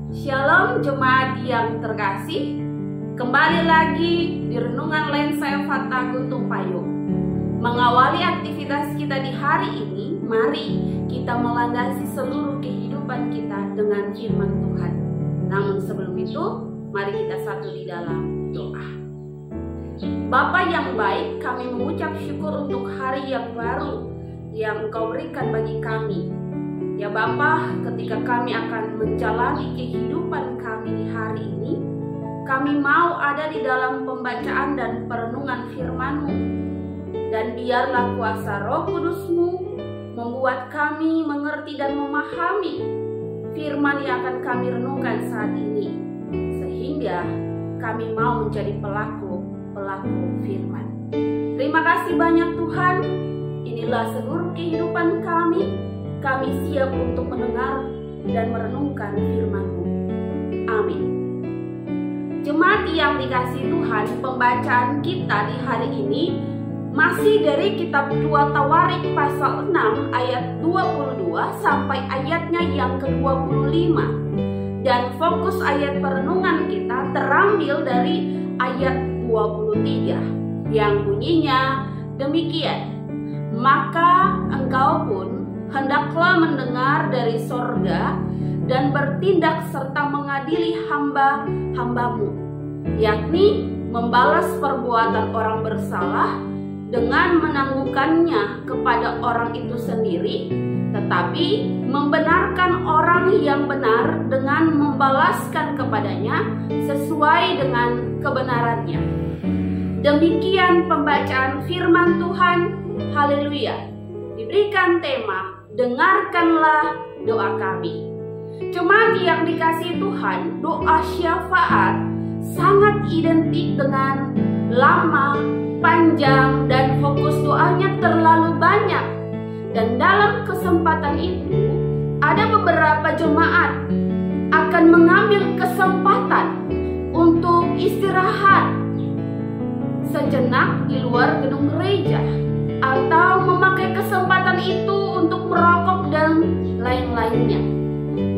Shalom jemaat yang terkasih. Kembali lagi di Renungan Lensa Fata Guntung Payung. Mengawali aktivitas kita di hari ini, mari kita melandasi seluruh kehidupan kita dengan firman Tuhan. Namun sebelum itu, mari kita satu di dalam doa. Bapa yang baik, kami mengucap syukur untuk hari yang baru yang Engkau berikan bagi kami. Ya Bapa, ketika kami akan menjalani kehidupan kami di hari ini, kami mau ada di dalam pembacaan dan perenungan firman-Mu. Dan biarlah kuasa Roh Kudus-Mu membuat kami mengerti dan memahami firman yang akan kami renungkan saat ini, sehingga kami mau menjadi pelaku firman. Terima kasih banyak Tuhan. Inilah seluruh kehidupan kami. Kami siap untuk mendengar dan merenungkan firman-Mu. Amin. Jemaat yang dikasihi Tuhan, pembacaan kita di hari ini masih dari kitab 2 Tawarik pasal 6 ayat 22 sampai ayatnya yang ke-25. Dan fokus ayat perenungan kita terambil dari ayat 23 yang bunyinya demikian. Maka engkau pun hendaklah mendengar dari sorga dan bertindak serta mengadili hamba-hambamu, yakni membalas perbuatan orang bersalah dengan menanggungkannya kepada orang itu sendiri, tetapi membenarkan orang yang benar dengan membalaskan kepadanya sesuai dengan kebenarannya. Demikian pembacaan firman Tuhan. Haleluya. Diberikan tema, dengarkanlah doa kami. Jemaat yang dikasihi Tuhan, doa syafaat sangat identik dengan lama, panjang, dan fokus doanya terlalu banyak. Dan dalam kesempatan itu, ada beberapa jemaat akan mengambil kesempatan untuk istirahat sejenak di luar gedung gereja, atau memakai kesempatan itu untuk merokok dan lain-lainnya.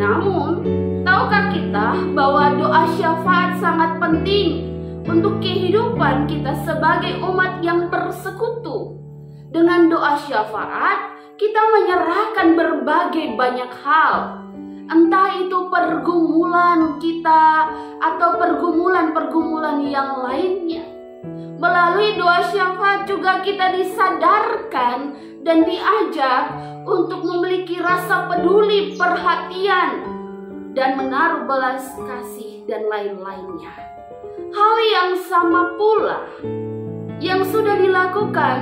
Namun, tahukah kita bahwa doa syafaat sangat penting untuk kehidupan kita sebagai umat yang bersekutu? Dengan doa syafaat, kita menyerahkan berbagai banyak hal. Entah itu pergumulan kita atau pergumulan-pergumulan yang lainnya. Melalui doa syafaat juga kita disadarkan dan diajak untuk memiliki rasa peduli, perhatian, dan menaruh belas kasih dan lain-lainnya. Hal yang sama pula yang sudah dilakukan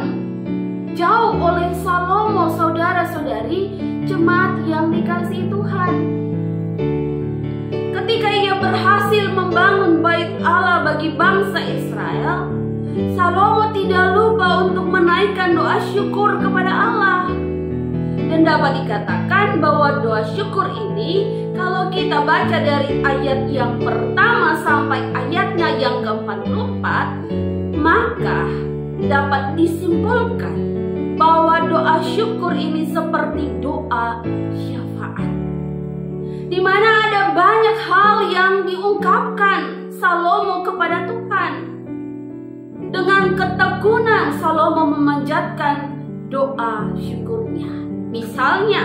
jauh oleh Salomo, saudara-saudari, jemaat yang dikasihi Tuhan. Ketika ia berhasil membangun bait Allah bagi bangsa Israel, Salomo tidak lupa untuk menaikkan doa syukur kepada Allah. Dan dapat dikatakan bahwa doa syukur ini, kalau kita baca dari ayat yang pertama sampai ayatnya yang ke-44, maka dapat disimpulkan bahwa doa syukur ini seperti doa syafaat, di mana ada banyak hal yang diungkapkan Salomo kepada Tuhan. Dengan ketekunan Salomo memanjatkan doa syukurnya. Misalnya,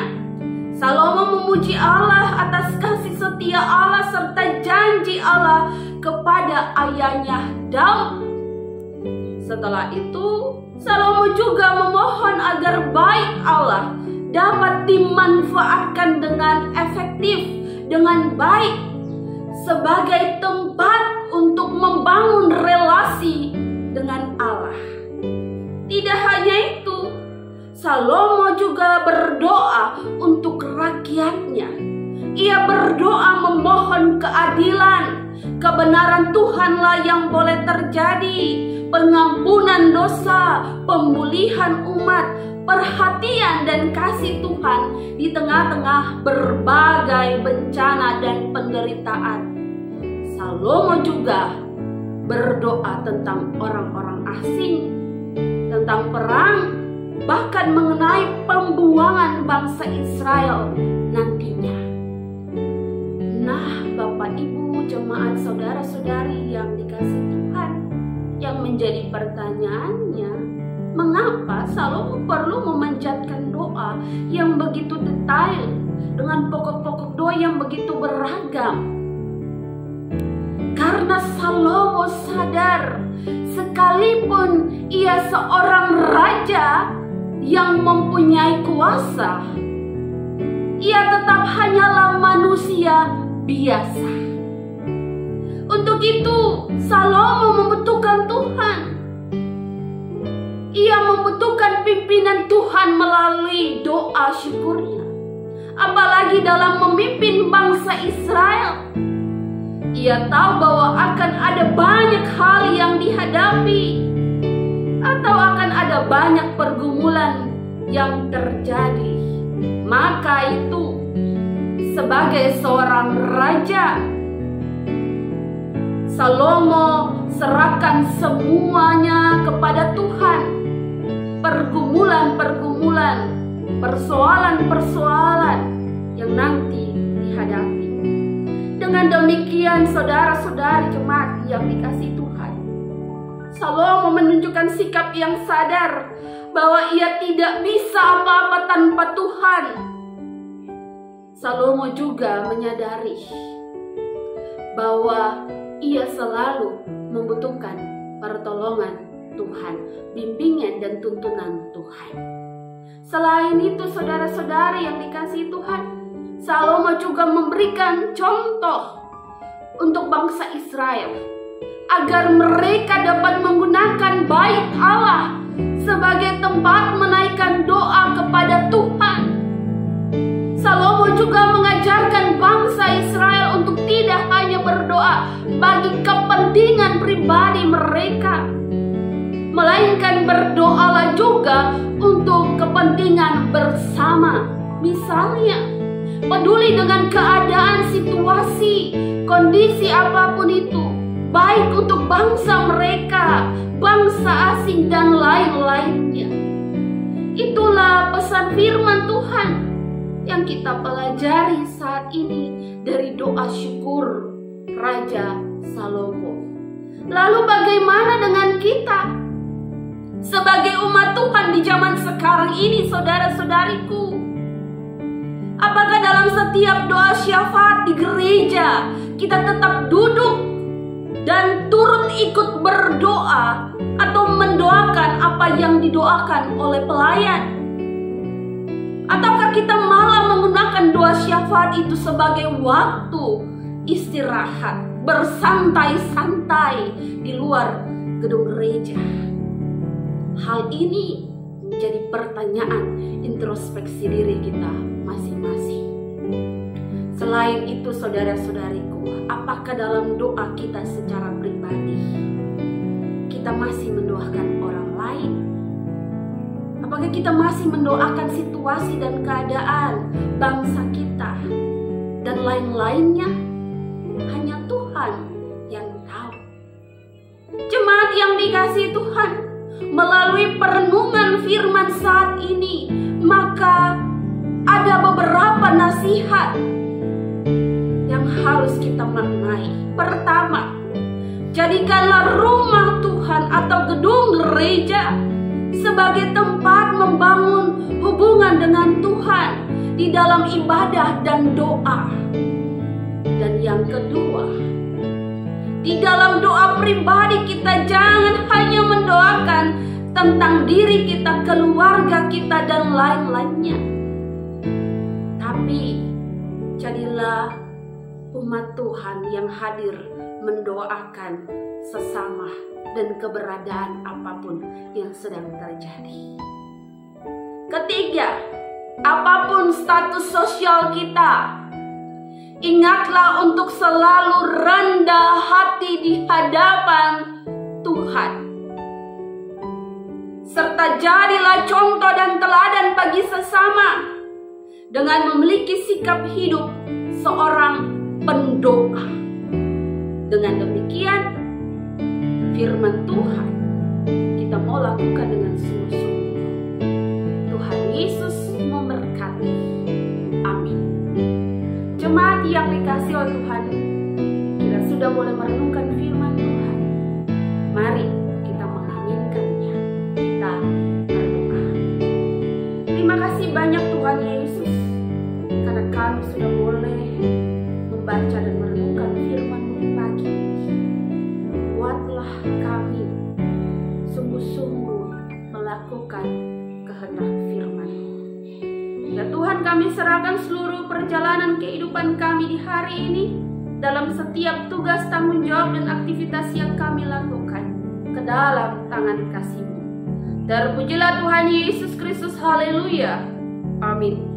Salomo memuji Allah atas kasih setia Allah serta janji Allah kepada ayahnya Daud. Setelah itu, Salomo juga memohon agar bait Allah dapat dimanfaatkan dengan efektif, dengan baik, sebagai tempat untuk membangun relasi dengan Allah. Tidak hanya itu, Salomo juga berdoa untuk rakyatnya. Ia berdoa memohon keadilan, kebenaran Tuhanlah yang boleh terjadi, pengampunan dosa, pemulihan umat, perhatian dan kasih Tuhan di tengah-tengah berbagai bencana dan penderitaan. Salomo juga berdoa tentang orang-orang asing, tentang perang, bahkan mengenai pembuangan bangsa Israel nantinya. Nah, Bapak jemaat saudara-saudari yang dikasihi Tuhan, yang menjadi pertanyaannya, mengapa Salomo perlu memanjatkan doa yang begitu detail dengan pokok-pokok doa yang begitu beragam? Karena Salomo sadar, sekalipun ia seorang raja yang mempunyai kuasa, ia tetap hanyalah manusia biasa. Untuk itu Salomo membutuhkan Tuhan. Ia membutuhkan pimpinan Tuhan melalui doa syukurnya. Apalagi dalam memimpin bangsa Israel. Ia tahu bahwa akan ada banyak hal yang dihadapi, atau akan ada banyak pergumulan yang terjadi. Maka itu, sebagai seorang raja, Salomo serahkan semuanya kepada Tuhan. Pergumulan-pergumulan, persoalan-persoalan yang nanti dihadapi. Dengan demikian, saudara-saudari jemaat yang dikasihi Tuhan, Salomo menunjukkan sikap yang sadar bahwa ia tidak bisa apa-apa tanpa Tuhan. Salomo juga menyadari bahwa ia selalu membutuhkan pertolongan Tuhan, bimbingan dan tuntunan Tuhan. Selain itu, saudara-saudari yang dikasihi Tuhan, Salomo juga memberikan contoh untuk bangsa Israel agar mereka dapat menggunakan bait Allah sebagai tempat menaikkan doa kepada Tuhan. Salomo juga mengajarkan bangsa Israel untuk tidak hanya berdoa bagi kepentingan pribadi mereka, melainkan berdoalah juga untuk kepentingan bersama. Misalnya, peduli dengan keadaan, situasi, kondisi apapun itu, baik untuk bangsa mereka, bangsa asing, dan lain-lainnya. Itulah pesan firman Tuhan yang kita pelajari saat ini dari doa syukur Raja Salomo. Lalu bagaimana dengan kita sebagai umat Tuhan di zaman sekarang ini, saudara-saudariku? Apakah dalam setiap doa syafaat di gereja kita tetap duduk dan turut ikut berdoa atau mendoakan apa yang didoakan oleh pelayan? Ataukah kita malah menggunakan doa syafaat itu sebagai waktu istirahat, bersantai-santai di luar gedung gereja? Hal ini menjadi pertanyaan introspeksi diri kita masing-masing. Selain itu, saudara-saudariku, apakah dalam doa kita secara pribadi kita masih mendoakan orang lain? Apakah kita masih mendoakan situasi dan keadaan bangsa kita dan lain-lainnya? Hanya Tuhan yang tahu. Jemaat yang dikasihi Tuhan, melalui perenungan firman saat ini, maka ada beberapa nasihat yang harus kita maknai. Pertama, jadikanlah rumah Tuhan atau gedung gereja sebagai tempat membangun hubungan dengan Tuhan di dalam ibadah dan doa. Dan yang kedua, di dalam doa pribadi kita jangan hanya mendoakan tentang diri kita, keluarga kita, dan lain-lainnya. Tapi jadilah umat Tuhan yang hadir mendoakan sesama dan keberadaan apapun yang sedang terjadi. Ketiga, apapun status sosial kita, ingatlah untuk selalu rendah hati di hadapan Tuhan. Serta jadilah contoh dan teladan bagi sesama dengan memiliki sikap hidup seorang pendoa. Dengan demikian, firman Tuhan kita mau lakukan dengan sungguh-sungguh. Tuhan Yesus memberkati. Amin. Jemaat yang dikasihi oleh Tuhan, kita sudah sudah boleh merenungkan firman Tuhan. Mari kita mengaminkannya. Kita berdoa. Terima kasih banyak Tuhan Yesus, karena kami sudah boleh membaca dan merenungkan firman-Mu di pagi ini. Buatlah kami sungguh-sungguh melakukan kehendak firman-Mu. Ya Tuhan, kami serahkan seluruh perjalanan kehidupan kami di hari ini, dalam setiap tugas, tanggung jawab, dan aktivitas yang kami lakukan ke dalam tangan kasih-Mu. Terpujilah Tuhan Yesus Kristus. Haleluya. Amin.